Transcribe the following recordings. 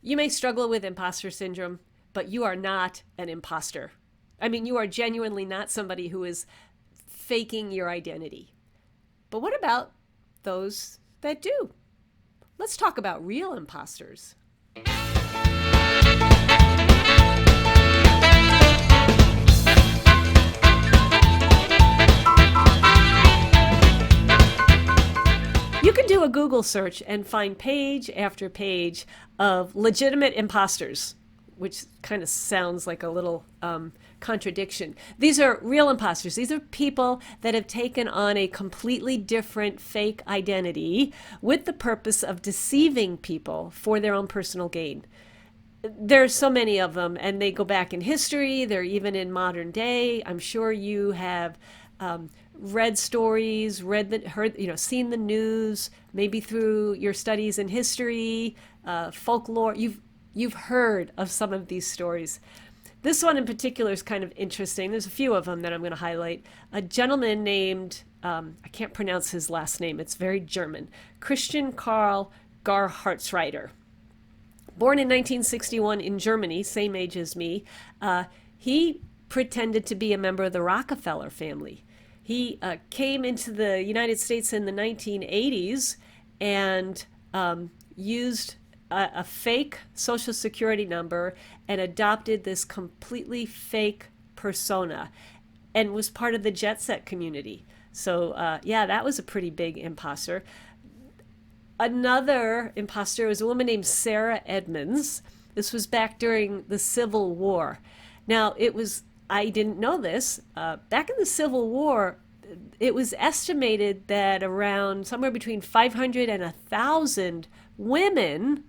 You may struggle with imposter syndrome, but you are not an imposter. I mean, you are genuinely not somebody who is faking your identity. But what about those that do? Let's talk about real imposters. You can do a Google search and find page after page of legitimate imposters, which kind of sounds like a little contradiction. These are real imposters. These are people that have taken on a completely different fake identity with the purpose of deceiving people for their own personal gain. There's so many of them, and they go back in history. They're even in modern day. I'm sure you have read stories, heard, seen the news, maybe through your studies in history, folklore. You've heard of some of these stories. This one in particular is kind of interesting. There's a few of them that I'm going to highlight. A gentleman named, I can't pronounce his last name, it's very German, Christian Karl Garhartsreiter. Born in 1961 in Germany, same age as me, he pretended to be a member of the Rockefeller family. He came into the United States in the 1980s and used a fake social security number and adopted this completely fake persona and was part of the jet set community. So yeah, that was a pretty big imposter. Another imposter was a woman named Sarah Edmonds. This was back during the Civil War. Now, I didn't know this. Back in the Civil War, it was estimated that around somewhere between 500 and 1,000 women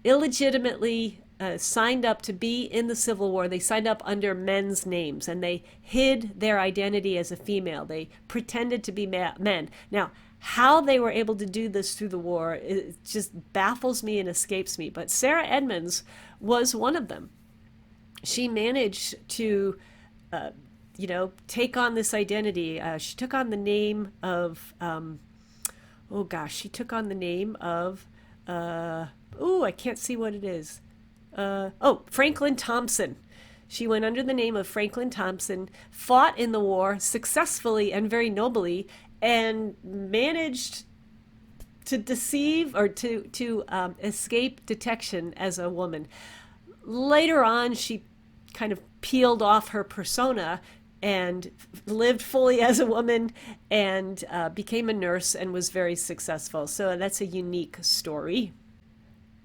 illegitimately signed up to be in the Civil War. They signed up under men's names and they hid their identity as a female. They pretended to be men. Now, how they were able to do this through the war, it just baffles me and escapes me. But Sarah Edmonds was one of them. She managed to, take on this identity. She took on the name of, I can't see what it is. Franklin Thompson. She went under the name of Franklin Thompson, fought in the war successfully and very nobly, and managed to deceive or to escape detection as a woman. Later on, she kind of peeled off her persona and lived fully as a woman and became a nurse and was very successful. So that's a unique story.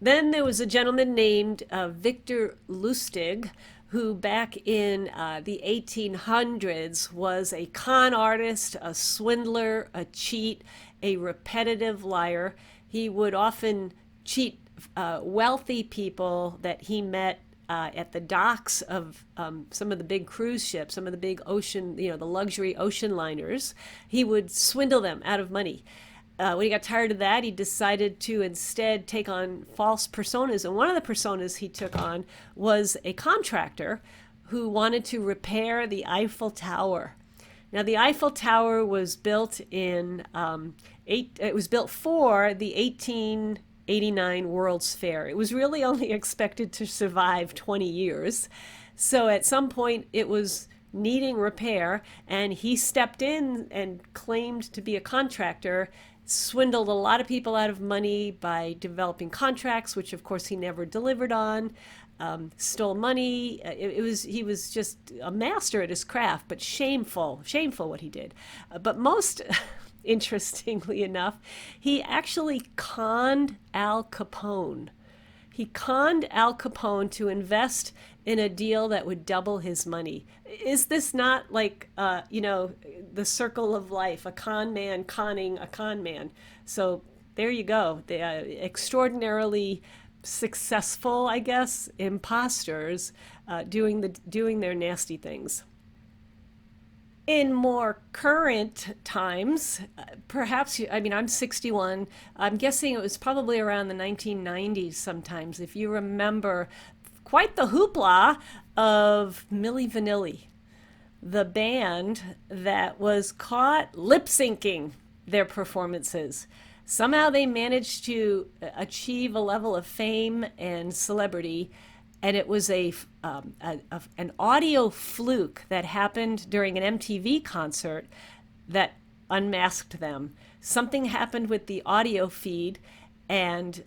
Then there was a gentleman named Victor Lustig, who back in the 1800s was a con artist, a swindler, a cheat, a repetitive liar. He would often cheat wealthy people that he met at the docks of some of the big cruise ships, some of the big ocean, the luxury ocean liners. He would swindle them out of money. When he got tired of that, he decided to instead take on false personas. And one of the personas he took on was a contractor who wanted to repair the Eiffel Tower. Now, the Eiffel Tower was built it was built for the 1889 World's Fair. It was really only expected to survive 20 years. So at some point, it was needing repair, and he stepped in and claimed to be a contractor, swindled a lot of people out of money by developing contracts, which of course he never delivered on, stole money. He was just a master at his craft, but shameful what he did. But most interestingly enough, he actually conned Al Capone. He conned Al Capone to invest in a deal that would double his money. Is this not like, the circle of life, a con man conning a con man? So there you go. The extraordinarily successful, I guess, imposters doing their nasty things. In more current times, perhaps, I'm 61. I'm guessing it was probably around the 1990s sometimes, if you remember quite the hoopla of Milli Vanilli, the band that was caught lip syncing their performances. Somehow they managed to achieve a level of fame and celebrity, and it was an audio fluke that happened during an MTV concert that unmasked them. Something happened with the audio feed, and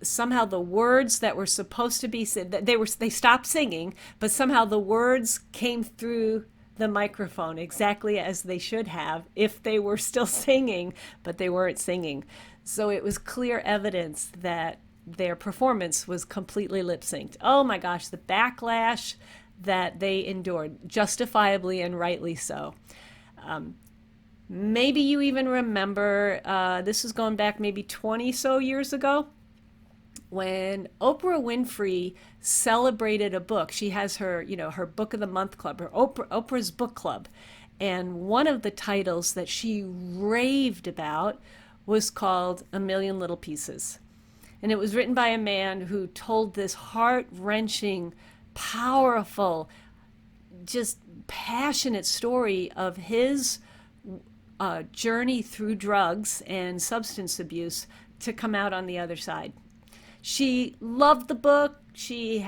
somehow the words that were supposed to be said, they stopped singing, but somehow the words came through the microphone exactly as they should have if they were still singing, but they weren't singing. So it was clear evidence that their performance was completely lip synced. Oh my gosh, the backlash that they endured, justifiably and rightly so. Maybe you even remember, this is going back maybe 20 so years ago, when Oprah Winfrey celebrated a book. She has her, her book of the month club, her Oprah's book club. And one of the titles that she raved about was called A Million Little Pieces. And it was written by a man who told this heart-wrenching, powerful, just passionate story of his journey through drugs and substance abuse to come out on the other side. She loved the book. She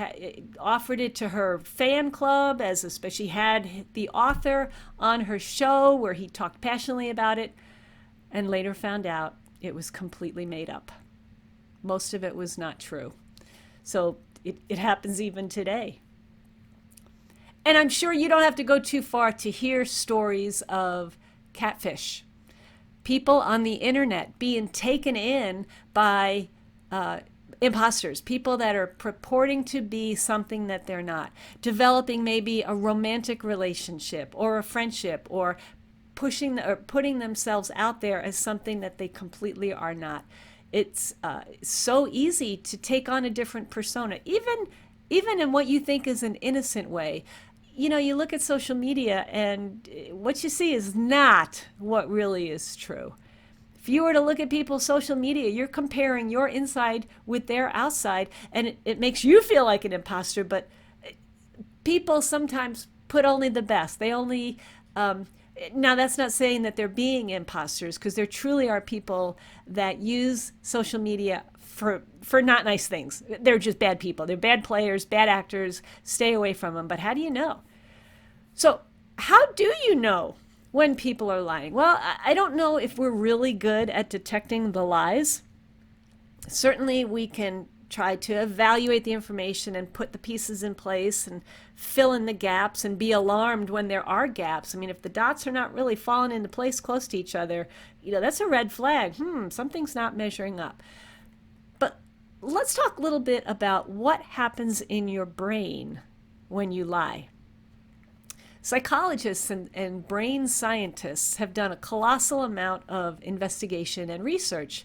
offered it to her fan club she had the author on her show where he talked passionately about it, and later found out it was completely made up. Most of it was not true. So it happens even today. And I'm sure you don't have to go too far to hear stories of catfish. People on the internet being taken in by imposters, people that are purporting to be something that they're not, developing maybe a romantic relationship or a friendship, or putting themselves out there as something that they completely are not. It's so easy to take on a different persona, even in what you think is an innocent way. You look at social media and what you see is not what really is true. If you were to look at people's social media, you're comparing your inside with their outside, and it makes you feel like an imposter. But people sometimes put only the best. They only, now that's not saying that they're being imposters, because there truly are people that use social media for not nice things. They're just bad people. They're bad players, bad actors. Stay away from them. But how do you know? So how do you know when people are lying? Well, I don't know if we're really good at detecting the lies. Certainly we can try to evaluate the information and put the pieces in place and fill in the gaps and be alarmed when there are gaps. I mean, if the dots are not really falling into place close to each other, that's a red flag. Something's not measuring up. But let's talk a little bit about what happens in your brain when you lie. Psychologists and brain scientists have done a colossal amount of investigation and research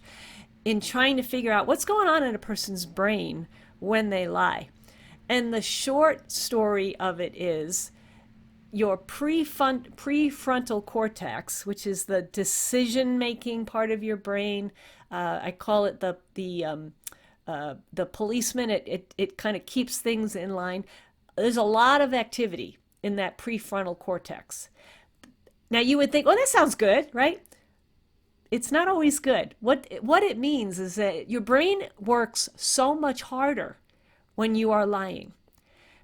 in trying to figure out what's going on in a person's brain when they lie. And the short story of it is your prefrontal cortex, which is the decision-making part of your brain. I call it the policeman. It kind of keeps things in line. There's a lot of activity in that prefrontal cortex. Now you would think, oh, that sounds good, right? It's not always good. What it means is that your brain works so much harder when you are lying,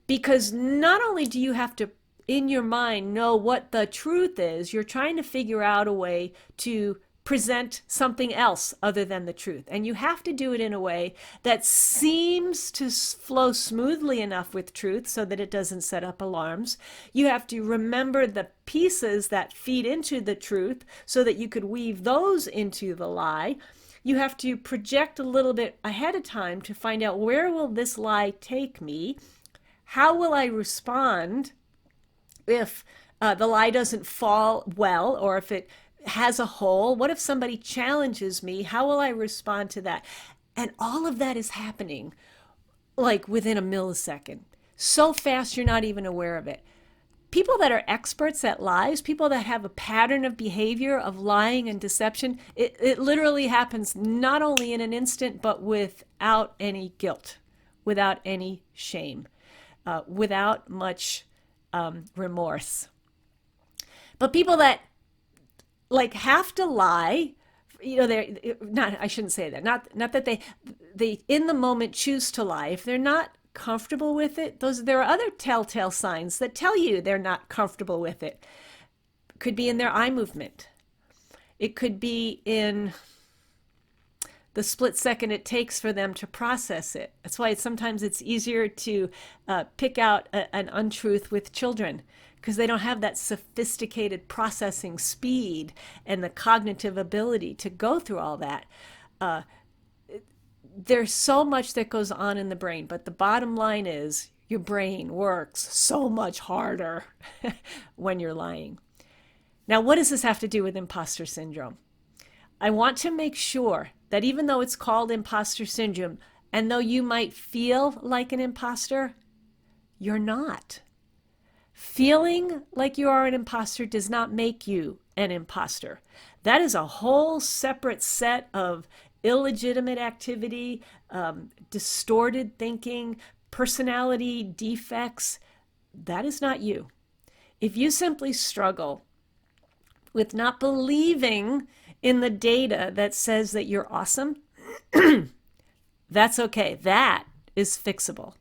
because not only do you have to, in your mind, know what the truth is, you're trying to figure out a way to present something else other than the truth. And you have to do it in a way that seems to flow smoothly enough with truth so that it doesn't set up alarms. You have to remember the pieces that feed into the truth so that you could weave those into the lie. You have to project a little bit ahead of time to find out, where will this lie take me? How will I respond if the lie doesn't fall well, or if it has a hole? What if somebody challenges me? How will I respond to that? And all of that is happening like within a millisecond. So fast you're not even aware of it. People that are experts at lies, people that have a pattern of behavior of lying and deception, it literally happens not only in an instant, but without any guilt, without any shame, without much remorse. But people that have to lie they're not, I shouldn't say that, not that they in the moment choose to lie. If they're not comfortable with it, there are other telltale signs that tell you they're not comfortable with it. Could be in their eye movement. It could be in the split second it takes for them to process it. That's why sometimes it's easier to pick out an untruth with children, because they don't have that sophisticated processing speed and the cognitive ability to go through all that. There's so much that goes on in the brain, but the bottom line is your brain works so much harder when you're lying. Now, what does this have to do with imposter syndrome? I want to make sure that even though it's called imposter syndrome, and though you might feel like an imposter, you're not. Feeling like you are an imposter does not make you an imposter. That is a whole separate set of illegitimate activity, distorted thinking, personality defects. That is not you. If you simply struggle with not believing in the data that says that you're awesome, that's okay. That is fixable.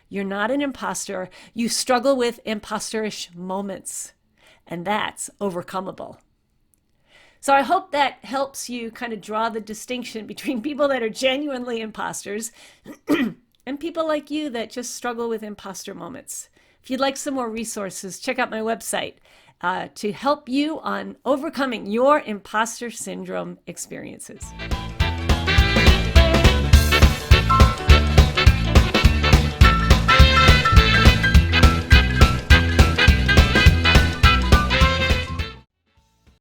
You're not an imposter. You struggle with imposterish moments, and that's overcomeable. So I hope that helps you kind of draw the distinction between people that are genuinely imposters and people like you that just struggle with imposter moments. If you'd like some more resources, check out my website to help you on overcoming your imposter syndrome experiences.